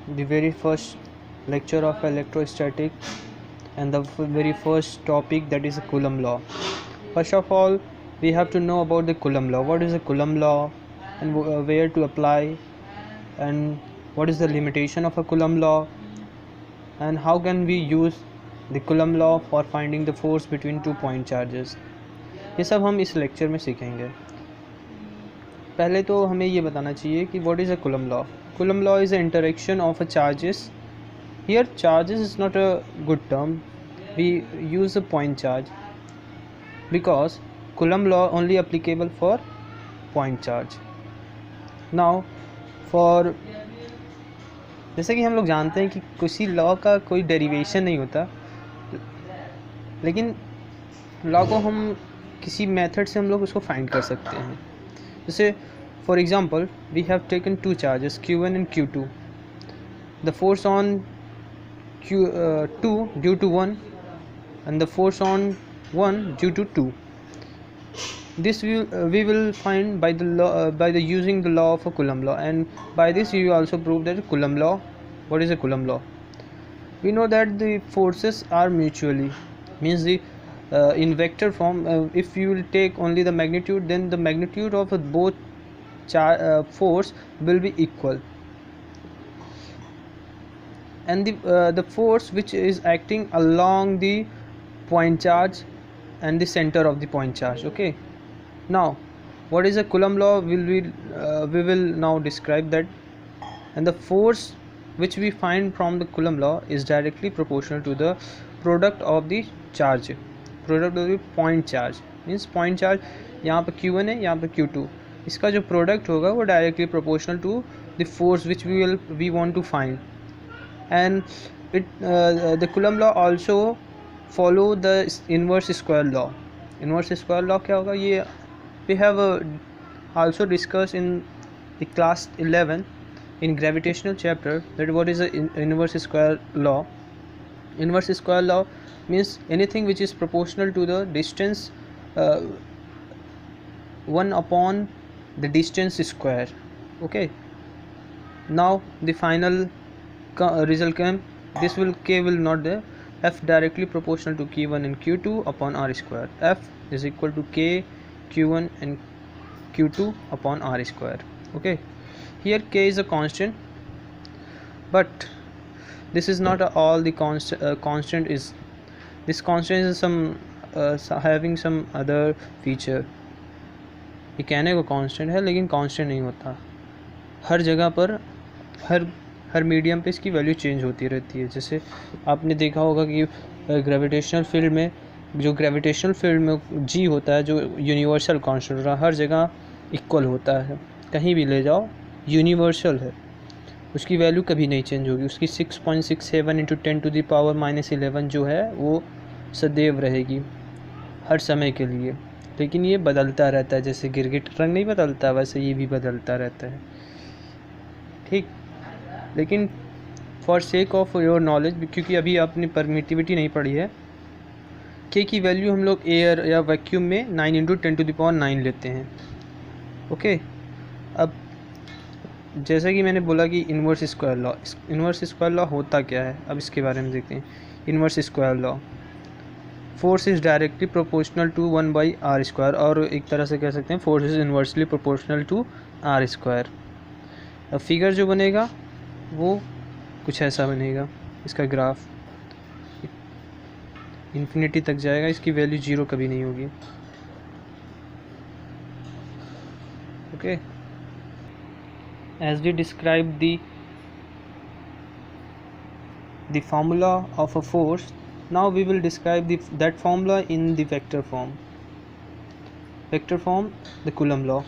the very first lecture of electrostatic and the very first topic, that is a Coulomb law. First of all, we have to know about the Coulomb law. What is a Coulomb law and where to apply, and what is the limitation of a Coulomb law, and how can we use the Coulomb law for finding the force between 2 point charges. ये सब हम इस lecture में सीखेंगे. पहले तो हमें ये बताना चाहिए कि what is a Coulomb law. Coulomb law is the interaction of a charges. Here charges is not a good term. We use a point charge because Coulomb law only applicable for point charge. Now for जैसे कि हम लोग जानते हैं कि किसी law का कोई डेरिवेशन नहीं होता, लेकिन लॉ को हम किसी मेथड से हम लोग उसको फाइंड कर सकते हैं. जैसे for example we have taken two charges Q1 and Q2. The force on Q2 due to 1 and the force on 1 due to 2. This we will find by the law, by the using the law of a Coulomb law, and by this you also prove that Coulomb law. What is a Coulomb law? We know that the forces are mutually, means the in vector form, if you will take only the magnitude, then the magnitude of both force will be equal, and the force which is acting along the point charge and the center of the point charge. Okay, now what is a Coulomb law we will now describe that. And the force which we find from the Coulomb law is directly proportional to the product of the charge, product of the point charge. Means point charge यहाँ पे Q1 है, यहाँ पे Q2, इसका जो product होगा वो directly proportional to the force which we want to find. And the Coulomb law also follow the inverse square law. Inverse square law क्या होगा, ये we have also discussed in the class 11 in gravitational chapter, that what is the inverse square law. Inverse square law means anything which is proportional to the distance 1 upon the distance square. Okay, now the final result came. This will K will not there. F directly proportional to Q1 and Q2 upon R square. F is equal to K Q1 and Q2 upon R square. Okay, here K is a constant, but this is not all the constant is. This constant is some having some other feature. ये कहने को constant है लेकिन constant नहीं होता. हर जगह पर हर medium पे इसकी वैल्यू चेंज होती रहती है. जैसे आपने देखा होगा कि ग्रेविटेशनल फील्ड में, जो ग्रेविटेशनल फील्ड में G होता है, जो यूनिवर्सल कांस्टेंट होता है, हर जगह इक्वल होता है. कहीं भी ले जाओ यूनिवर्सल है, उसकी वैल्यू कभी नहीं चेंज होगी. उसकी 6.67 इंटू 10⁻⁻11 जो है वो सदैव रहेगी हर समय के लिए. लेकिन ये बदलता रहता है, जैसे गिरगिट रंग नहीं बदलता वैसे ये भी बदलता रहता है. ठीक, लेकिन for sake of your knowledge, क्योंकि अभी आपने परमिटिविटी नहीं पढ़ी है, के की वैल्यू हम लोग एयर या वैक्यूम में 9 इंटू 10⁹ लेते हैं. ओके, अब जैसे कि मैंने बोला कि inverse square law, inverse square law होता क्या है, अब इसके बारे में देखते हैं. Inverse square law, force is directly proportional to 1/r square, और एक तरह से कह सकते हैं force is inversely proportional to r square. अब फिगर जो बनेगा वो कुछ ऐसा बनेगा. इसका ग्राफ इन्फिनिटी तक जाएगा, इसकी वैल्यू 0 कभी नहीं होगी. Okay, as we describe the formula of a force, now we will describe that formula in the vector form. Vector form, the Coulomb law.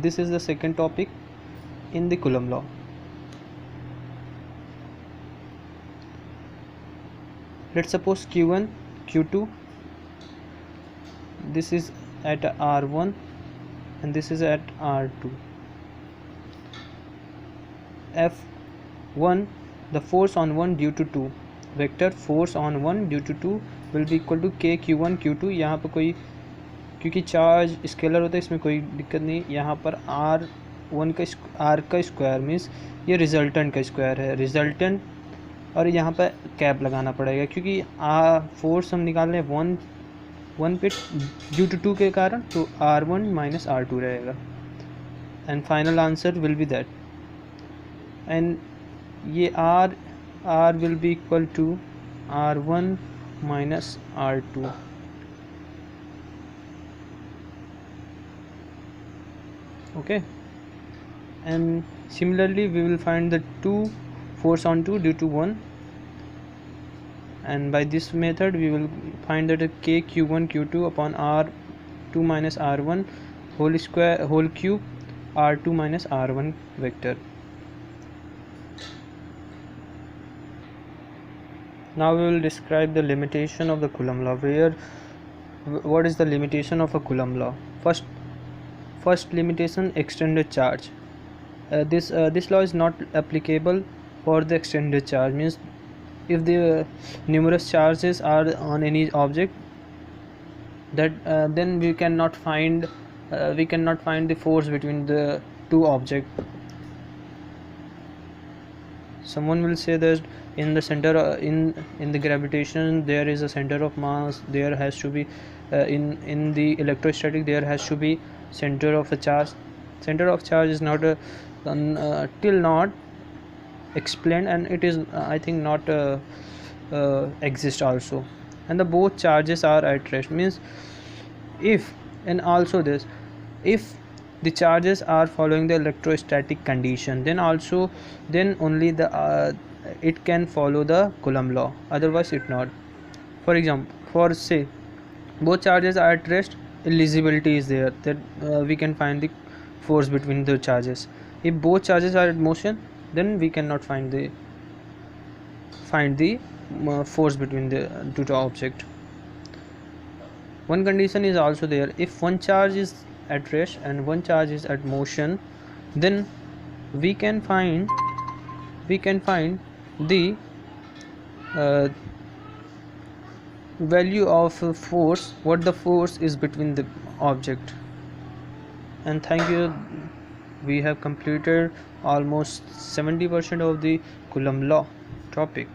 This is the second topic in the Coulomb law. Let's suppose Q1, Q2, this is at R1 and this is at R2. F1, the force on 1 due to 2, vector force on 1 due to 2 will be equal to K Q1 Q2. यहाँ पर कोई, क्योंकि charge scalar होता है इसमें कोई दिक्कत नहीं. यहाँ पर R वन का आर का स्क्वायर मीन्स ये रिजल्टेंट का स्क्वायर है, रिजल्टेंट, और यहाँ पर कैप लगाना पड़ेगा क्योंकि फोर्स हम निकाल रहे हैं वन पे ड्यू टू 2 के कारण, तो R1 माइनस R2 रहेगा and final answer will be that, and ये R will be equal to R1 minus R2. Okay, and similarly we will find the 2 force on 2 due to 1, and by this method we will find that k q1 q2 upon R2 minus R1 whole cube R2 minus R1 vector. Now we will describe the limitation of the Coulomb law. What is the limitation of a Coulomb law? First limitation, extended charge. This law is not applicable for the extended charge, means if the numerous charges are on any object, that then we cannot find the force between the two objects. Someone will say that in the center in the gravitation there is a center of mass, there has to be in the electrostatic there has to be center of a charge. Center of charge is not till not explained, and it is I think not exist also, and the both charges are at rest, means if, and also this, if the charges are following the electrostatic condition, then only the it can follow the Coulomb law, otherwise it not. For example, for say both charges are at rest, elliptibility is there, that we can find the force between the charges. If both charges are at motion, then we cannot find the force between the two object. One condition is also there, if one charge is at rest and one charge is at motion, then we can find the value of force, what the force is between the object. And thank you, we have completed almost 70% of the Coulomb law topic.